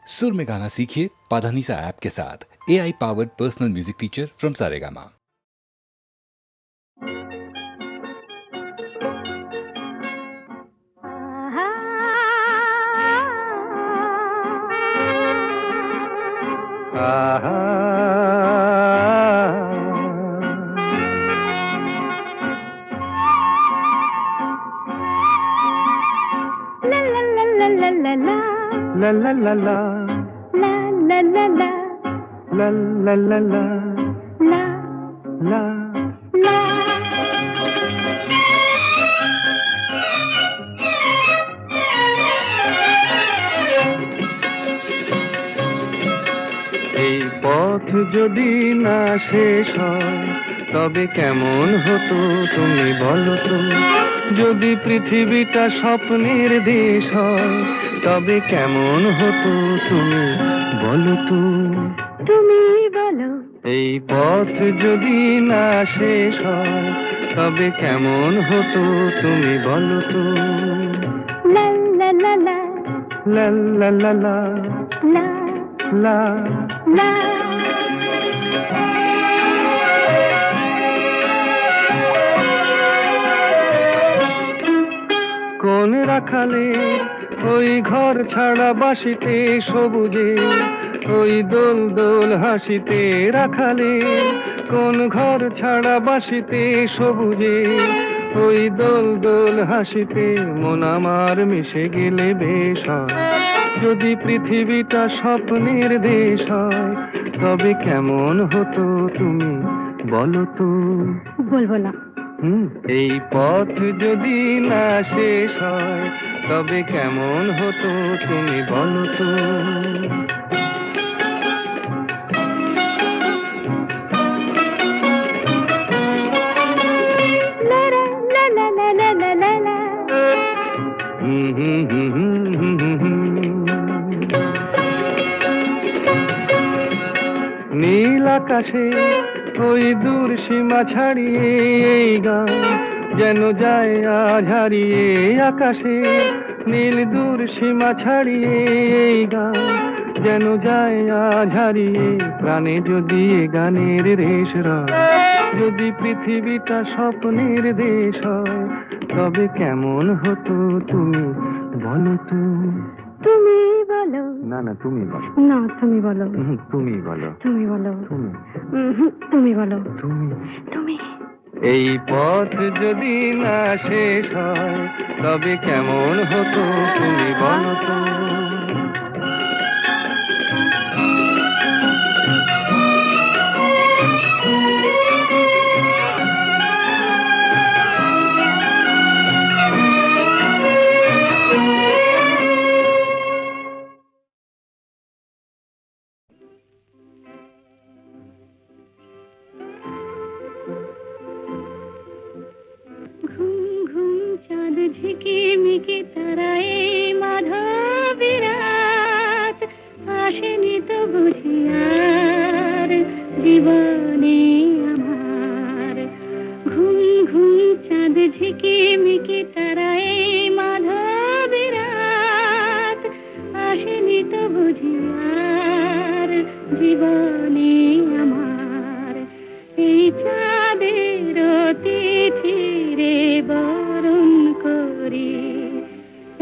सुर में गाना सीखिए पाधानीसा ऐप के साथ। AI powered personal music teacher from Saregama. La la la la la la la la la la la la la la la এই পথ যদি না শেষ হয় তবে কেমন হতো তুমি বলো তো। যদি পৃথিবীটা স্বপ্নের দেশ হয় তবে কেমন হতো তুমি বলো তো। তুমি বলো। এই পথ যদি না শেষ হয় তবে কেমন হতো তুমি বলো তো। লা লা লা লা লা লা লা লা লা লা লা। কোন রাখালে ওই ঘর ছাড়া বাসিতে সবুজে ওই দোল দোল হাসিতে রাখালে কোন ঘর ছাড়া বাসিতে সবুজে ওই দোল দোল হাসিতে মন আমার মিশে গেলে বেশ হয়। যদি পৃথিবীটা স্বপ্নের দেশ হয় তবে কেমন হতো তুমি বলো তো। বলবো না। এই পথ যদি না শেষ হয় তবে কেমন হতো তুমি বলো তো। নীল আকাশে ওই দূর সীমা ছাড়িয়ে এই গান যেন যায় আজ হারিয়ে। আকাশে নীল দূর সীমা ছাড়িয়ে এই গান যেন যায় আজ হারিয়ে। প্রাণে যদি এ গানের রেশ রয় যদি পৃথিবীটা স্বপ্নের দেশ হয় তবে কেমন হতো তুমি বলো তো। তুমি বলো। না না তুমি বলো। না তুমি বলো। তুমি বলো। তুমি বলো। তুমি তুমি বলো। তুমি তুমি। এই পথ যদি না শেষ হয় তবে কেমন হতো তুমি বলো তো। চাঁদ ঝিকে মিকে তারায় মাধবী রাত আসেনি তো বুঝি আর জীবনে আমার। ঘুম ঘুম চাঁদ ঝিকে মিকে তারায় মাধবী রাত আসেনি তো বুঝি আর জীবনে আমার। এই চাঁদের তিথি রে বরণ করি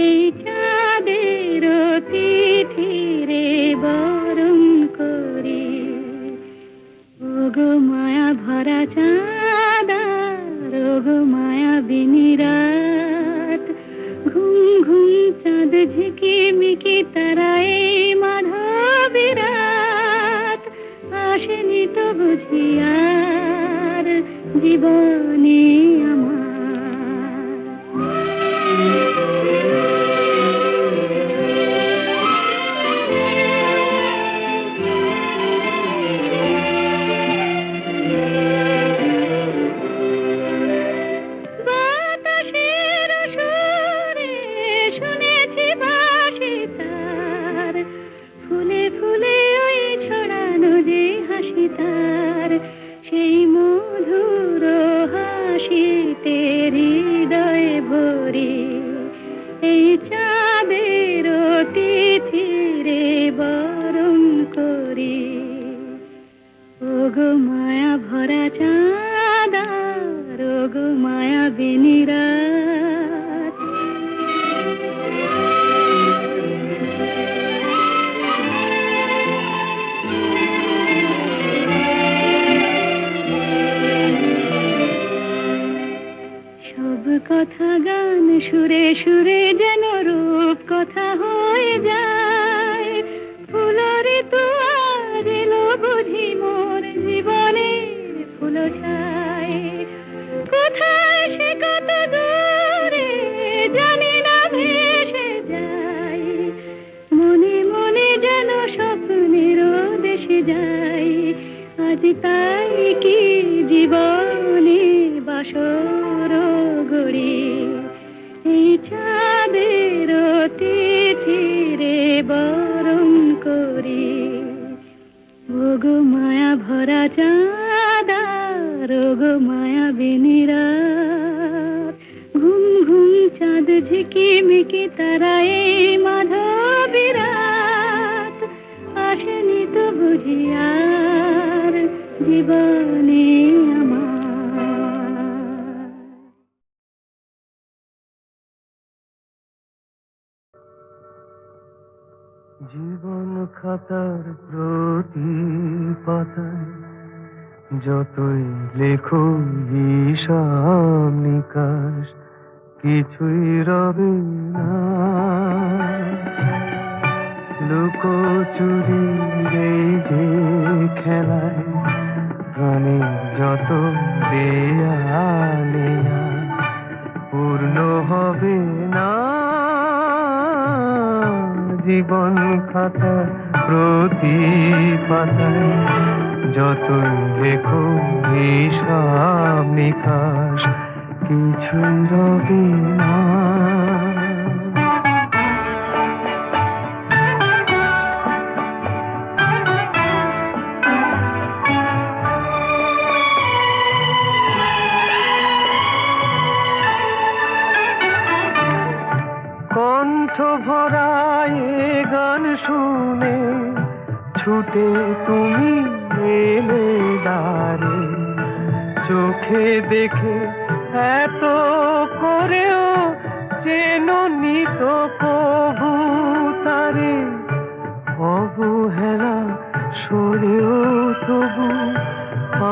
এই চাঁদের তিথি রে বরণ করি। ওগো মায়া ভরা চাঁদ ওগো মায়া বিনি রাত। ঘুম ঘুম চাঁদ ঝিকি মিকি তারায় মাধবী রাত আসেনি তো বুঝি আর জীবনে আমার। বাতাসের সুরে শুনেছি বাঁশি তার ফুলে ফুলে ওই ছড়ানো যে হাসি তার সেই মধুর হাসিতে বরণ করি। ওগো মায়া ভরা চাঁদা, ওগো মায়া বিনিরা, সব কথা গান সুরে সুরে যেন রূপ কথা হয়ে যায়। ফুলরে তো আজ এলো বুঝি মোর জীবনে ফুল ছায়। কোথায় সে কত দূরে জানি না ভেসে যায়। মনে মনে যেন স্বপ্নের দেশে যাই। আজ তাই কি জীবনে বাসর গড়ি, এই চাঁদের তিথিরে বরণ করি। ওগো মায়া ভরা চাঁদা, ওগো মায়া বিনিরা, ঘুম ঘুম চাঁদ ঝিকিমিকি তারা এই মাধবী রাত। আসেনি তো বুঝি আর জীবনে আমার। জীবন খাতার প্রতি পাতায় যতই লেখো হিসাব নিকাশ, কিছুই রবে না। লুকোচুরি এই যে খেলায় প্রাণে যত দেয়া নেয়া পূর্ণ হবে না। জীবন খাতা প্রতি পাতায় যতই লেখো হিসাব নিকাশ, কিছুই রবে না। কণ্ঠ ভরায় গান শুনে ছুটে তুমি এলে দ্বারে। চোখে দেখে এত করেও চেননি তো কবু তারে। অবহেলা সরেও তবু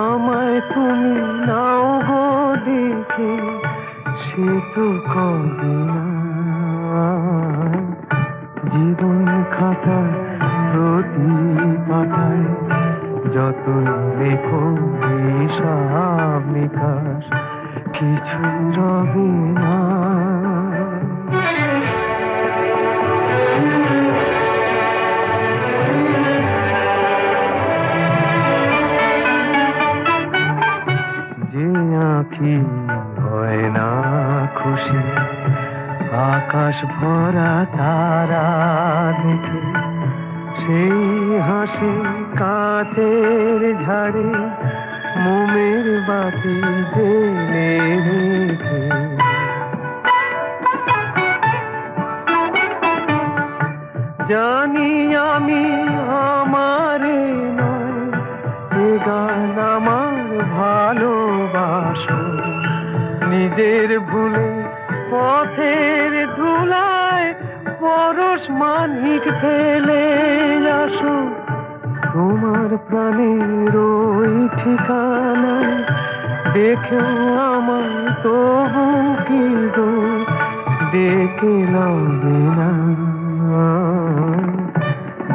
আমায় তুমি নাও গো দেখে, সে তো কবে না। জীবন খাতা প্রতি পাতায় যতই লেখো হিসাব নিকাশ, কিছুই রবে না। যে আঁখি হয় না খুশি আকাশ ভরা তারা দেখে, সেই হাসি কাঁচের ঝাড়ে মোমের বাতি জেলে রেখে। জানি আমি আমারে নয়, এ গান আমার ভালোবাসো। নিজের ভুলে পথের ধুলায় পরশ মানিক ফেলে আসো। তোমার প্রাণের ওই ঠিকানায় দেখেও আমার তবু কি গো ডেকে লবে না।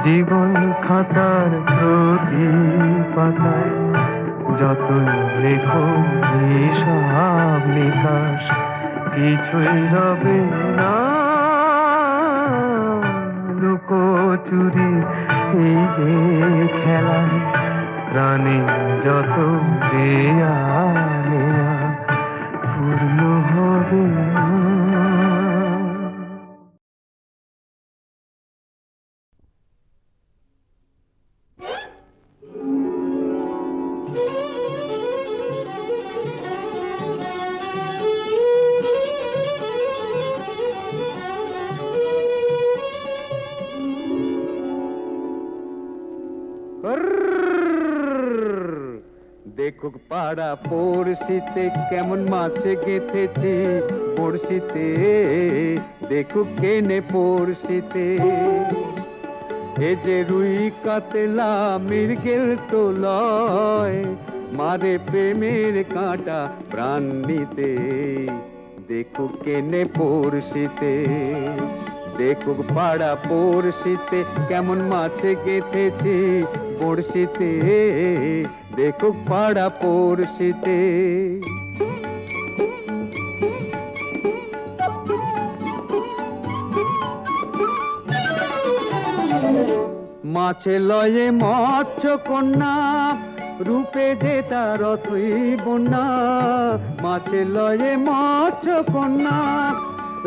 জীবন খাতার প্রতি পাতায় যতই লেখো হিসাব নিকাশ, কিছুই রবে না। লুকোচুরি এই যে খেলায় প্রাণে যত দেয়া নেয়া পূর্ণ হবে না। দেখুক পাড়া পড়শিতে কেমন মাছ গেঁথেছি বড়শিতে, দেখুক কেনে পড়শিতে। এ যে রুই কাতলা মৃগেল তো লয়, মারে প্রেমের কাঁটা প্রাণ নিতে, দেখুক কেনে পড়শিতে। দেখুক পাড়া পড়শিতে কেমন মাছ গেঁথেছি বড়শিতে, দেখুক পাড়া পড়শিতে। মাছে লয়ে মৎস্য কন্যা, রূপে যে তার অথই বন্যা। মাছে লয়ে মৎস্য কন্যা,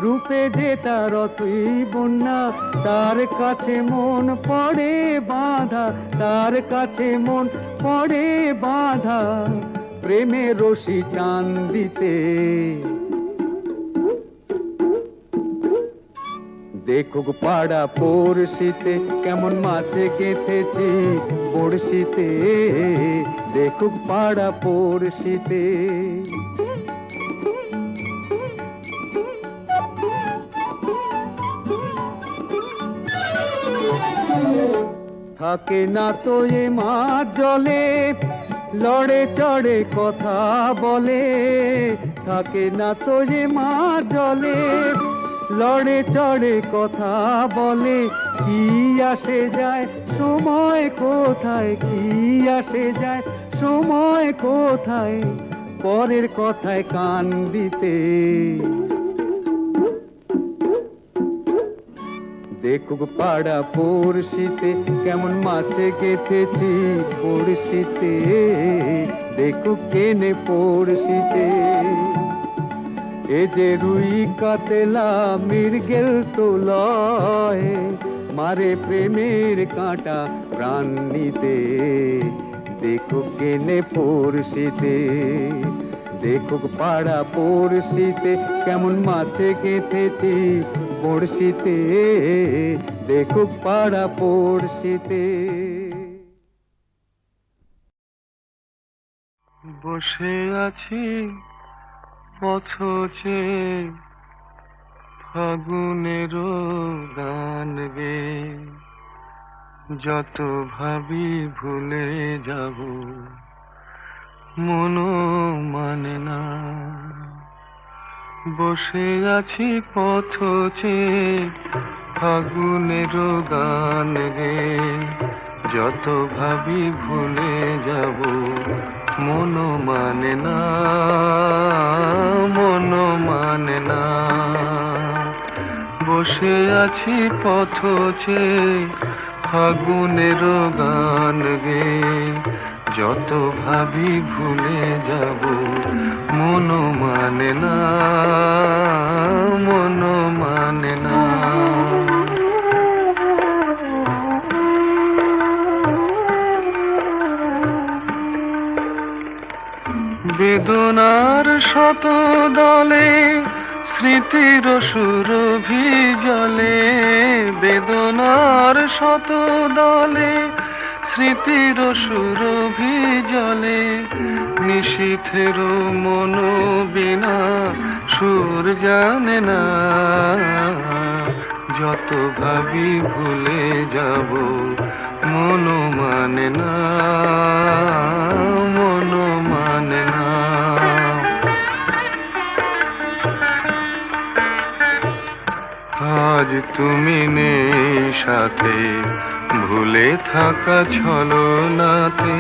রূপে যে তার অথই বন্যা। তার কাছে মন পড়ে বাঁধা, তার কাছে মন পড়ে বাঁধা, প্রেমে রশি টান দিতে। দেখুক পাড়া পড়শিতে কেমন মাছে গেঁথেছি বড়শিতে, দেখুক পাড়া পড়শিতে। থাকে না তো এ মাছ জলে, লড়ে চড়ে কথা বলে। থাকে না তো এ মাছ জলে, লড়ে চড়ে কথা বলে। কি আসে যায় সময় কোথায়, কি আসে যায় সময় কোথায়, পরের কথায় কান দিতে। দেখুক পাড়া পড়শিতে কেমন মাছে গেঁথেছি বড়শিতে, দেখুক কেনে পড়শিতে। এ যে রুই কাতলা মৃগেল তো লয়, মারে প্রেমের কাঁটা প্রাণ নিতে, দেখুক কেনে পড়শিতে। দেখুক পাড়া পড়শিতে কেমন মাছে গেঁথেছি বড়শিতে, দেখুক পাড়া পড়শিতে। বসে আছি পথচে ফাগুনেরও গান গে, যত ভাবি ভুলে যাব মনও মানে না। বসে আছি পথচে ফাগুনেরও গান গে, যত ভাবি ভুলে যাব মনও মানে না, মনও মানে না। বসে আছি পথচে ফাগুনেরও গান গে, যত ভাবি ভুলে যাব মনও মানে না, মনও মানে না। বেদনার শত দলে স্মৃতির সুরভি জলে, বেদনার শত দলে স্মৃতির সুরভি জলে। নিশীথের মন বিনা সুর জানে না, যত ভাবি ভুলে যাব মনও মানে না, মনও মানে না। আজ তুমি নেই সাথে, ভুলে থাকা ছলনাতে,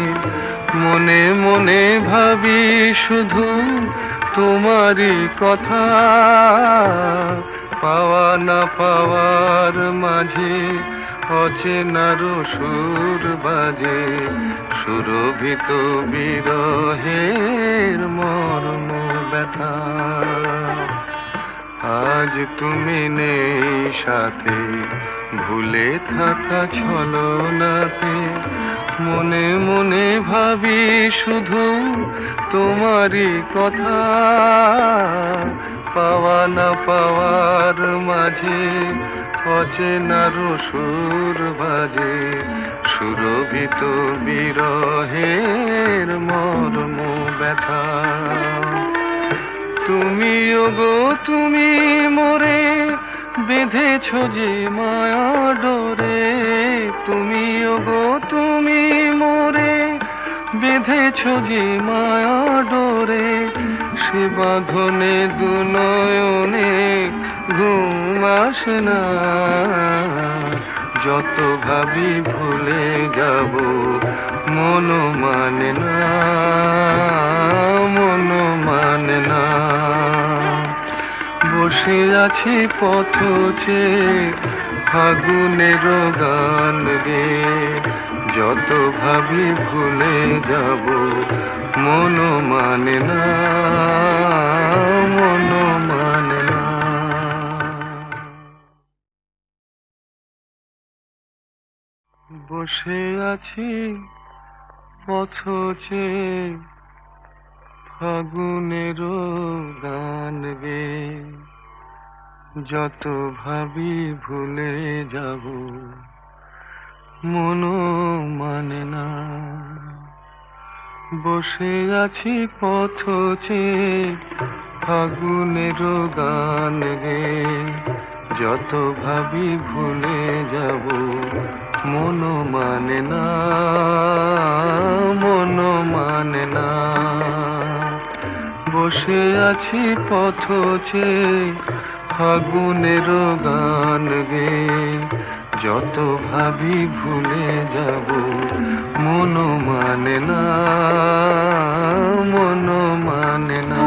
মনে মনে ভাবি শুধু তোমারই কথা। পাওয়া না পাওয়ার মাঝে অচেনার সুর বাজে, সুরভিত বিরহের মর্ম ব্যথা। আজ তুমি নেই সাথে, ভুলে থাকা ছলনাতে, মনে মনে ভাবি শুধু তোমারই কথা। পাওয়া না পাওয়ার মাঝে অচেনার সুর বাজে, সুরভিত বিরহের মর্ম ব্যথা। তুমি ওগো তুমি মোরে বেঁধেছ যে মায়া ডোরে, তুমি ওগো তুমি মোরে বেঁধেছ যে মায়া ডোরে, সে বাঁধনে দু নয়নে ঘুম আসে না। যত ভাবি ভুলে যাব মন মানে না, মন মানে না। বসে আছি পথ চেয়ে ফাগুনের গান গে, যত ভাবি ভুলে যাব মন মানে না, মন মানে না। বসে আছি পথ চেয়ে ফাগুনের গান গে, যত ভাবি ভুলে যাব মন মানে না। বসে আছি পথ চেয়ে ফাগুনের গান গে, যত ভাবি ভুলে যাব মন মানে না, মন মানে না। বসে আছি পথ চেয়ে ফাগুনের গান গে, যত ভাবি ভুলে যাব মন মানে না, মন মানে না।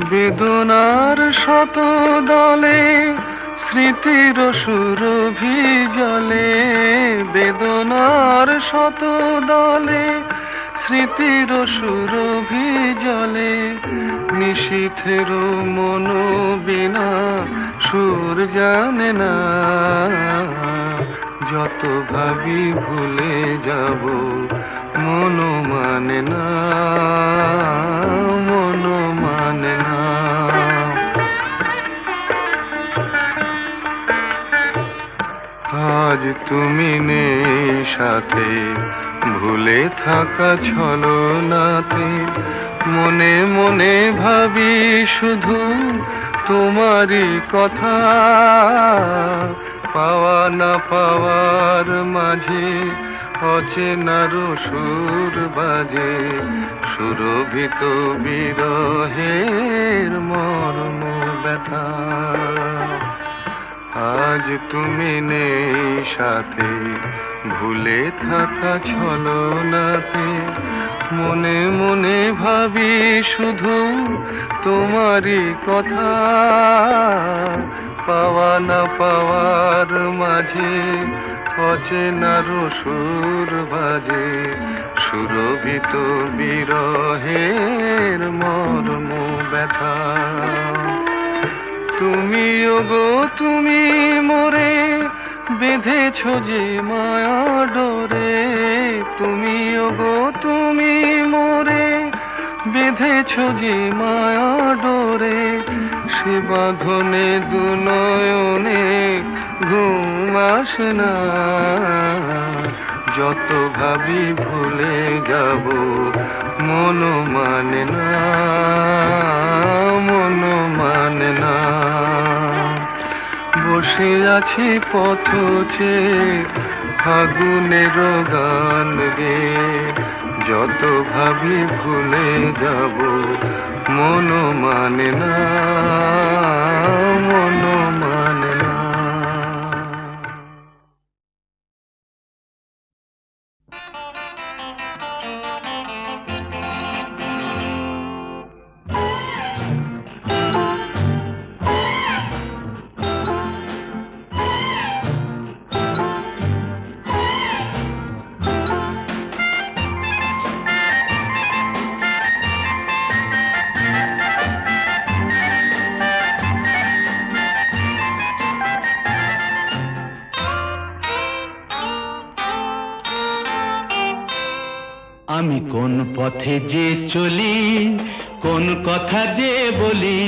বেদনার শত দলে স্মৃতির সুরভি জলে, বেদনার শত দলে স্মৃতির সুরভি জলে, নিশীথের মন বিনা সুর জানে না। যত ভাবি ভুলে যাব মন মানে না, মন মানে না। আজ তুমি নেই সাথে, ভুলে থাকা ছলনাতে, মনে মনে ভাবি শুধু তোমারই কথা। পাওয়া না পাওয়ার মাঝে অচেনার সুর বাজে, সুরভিত বিরহের মর্ম ব্যথা। আজ তুমি নেই সাথে, ভুলে থাকা ছলনাতে, মনে মনে ভাবি শুধু তোমারই কথা। পাওয়া না পাওয়ার মাঝে অচেনার সুর বাজে, সুরভিত বিরহের মর্ম ব্যথা। তুমি ওগো তুমি মোরে বেঁধেছ যে মায়া ডোরে, তুমি ওগো তুমি মোরে বেঁধেছ যে মায়া ডোরে, সে বাঁধনে দু নয়নে ঘুম আসে না। যত ভাবি ভুলে যাব মন মানে না, মন মানে না। বসে আছি পথ চেয়ে ফাগুনের গান গে, যত ভাবি ভুলে যাব মন মানে না, মন মানে না। আমি কোন পথে যে চলি কোন কথা যে বলি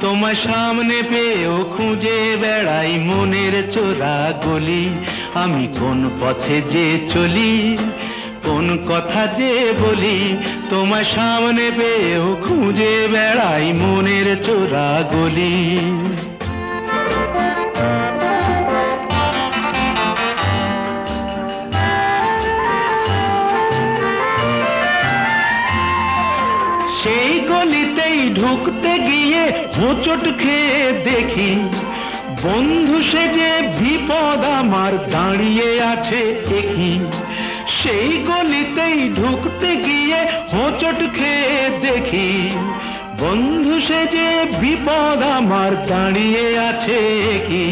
তোমার সামনে পেয়েও খুঁজে বেড়াই মনের চোরা গলি। আমি কোন পথে যে চলি, কোন কথা যে বলি তোমার সামনে পেয়েও খুঁজে বেড়াই মনের চোরা গলি। সেই গলিতেই ঢুকতে গিয়ে হোঁচট খেয়ে দেখি বন্ধু সেজে বিপদ আমার দাঁড়িয়ে আছে একই। সেই গলিতেই ঢুকতে গিয়ে হোঁচট খেয়ে দেখি বন্ধু সেজে বিপদ আমার দাঁড়িয়ে আছে কি।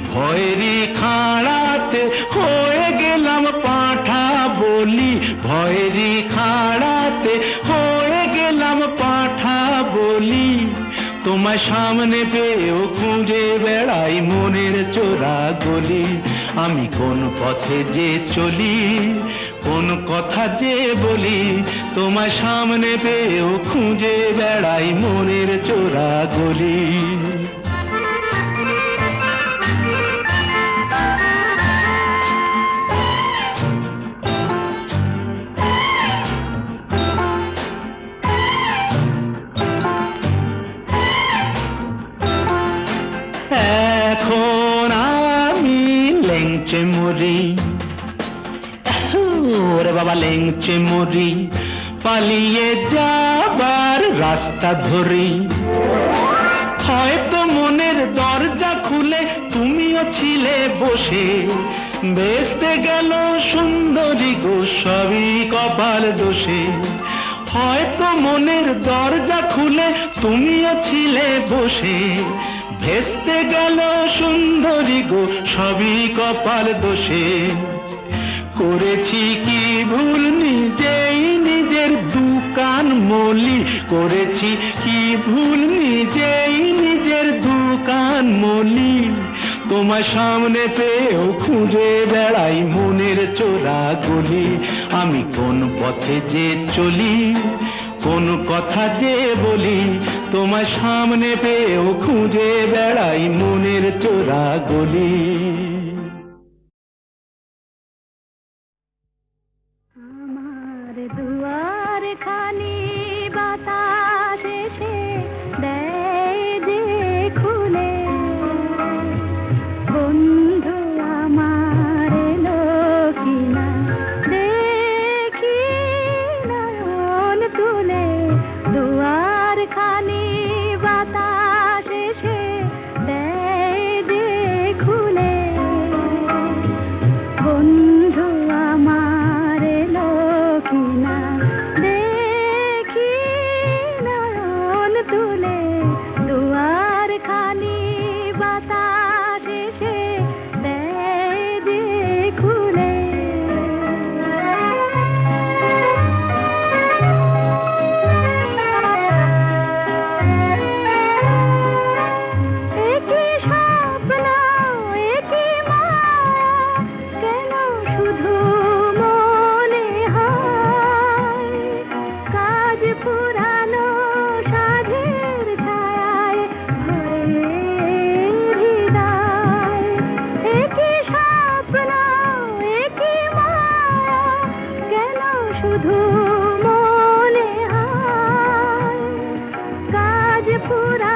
ভয়েরই খাড়াতে হয়ে গেলাম পাঁঠা বলি, ভয়েরই খাড়াতে হয়ে গেলাম পাঁঠা বলি। তোমার সামনে পেয়েও খুঁজে বেড়াই মনের চোরা গলি। আমি কোন পথে যে চলি, কোন কথা যে বলি তোমার সামনে পেয়েও খুঁজে বেড়াই মনের চোরা গলি। এখন আমি লেংচে মরি, ওরে বাবা লেংচে মরি, পালিয়ে যাবার রাস্তা ধরি। হয়তো মনের দরজা খুলে তুমিও ছিলে বসে, বেসতে গেল সুন্দরী গো সবই কপাল দোষে। হয়তো মনের দরজা খুলে তুমিও ছিলে বসে, ভেস্তে গেল সুন্দরী গো সবই কপাল দোষে। করেছি কি ভুল নিজেই নিজের দোকান মলি, করেছি কি ভুল নিজেই নিজের দোকান মলি। তোমার সামনে পেয়েও খুঁজে বেড়াই মনের চোরা গলি। আমি কোন পথে যে চলি, কোন কথা যে বলি তোমার সামনে পেয়েও খুঁজে বেড়াই মনের চোরা গলি। আমার দুয়ার খানি বাতাস এসে দেয় যে খুলে, বন্ধু আমার এলো কিনা দেখি নয়ন তুলে। দুয়ার খানি বাতাস এসে দেয় যে খুলে, বন্ধু আমার এলো কিনা দেখি নয়ন তুলে। দুয়ার খানি বাতাস এসে দেয় যে খুলে। একই স্বপ্ন একই মায়া কেন শুধু মনে হয়, কাজ পুরানো সাধের ছায়ায় ভরে হৃদয়। একই স্বপ্ন একই মায়া কেন শুধু মনে হয়, কাজ পুরা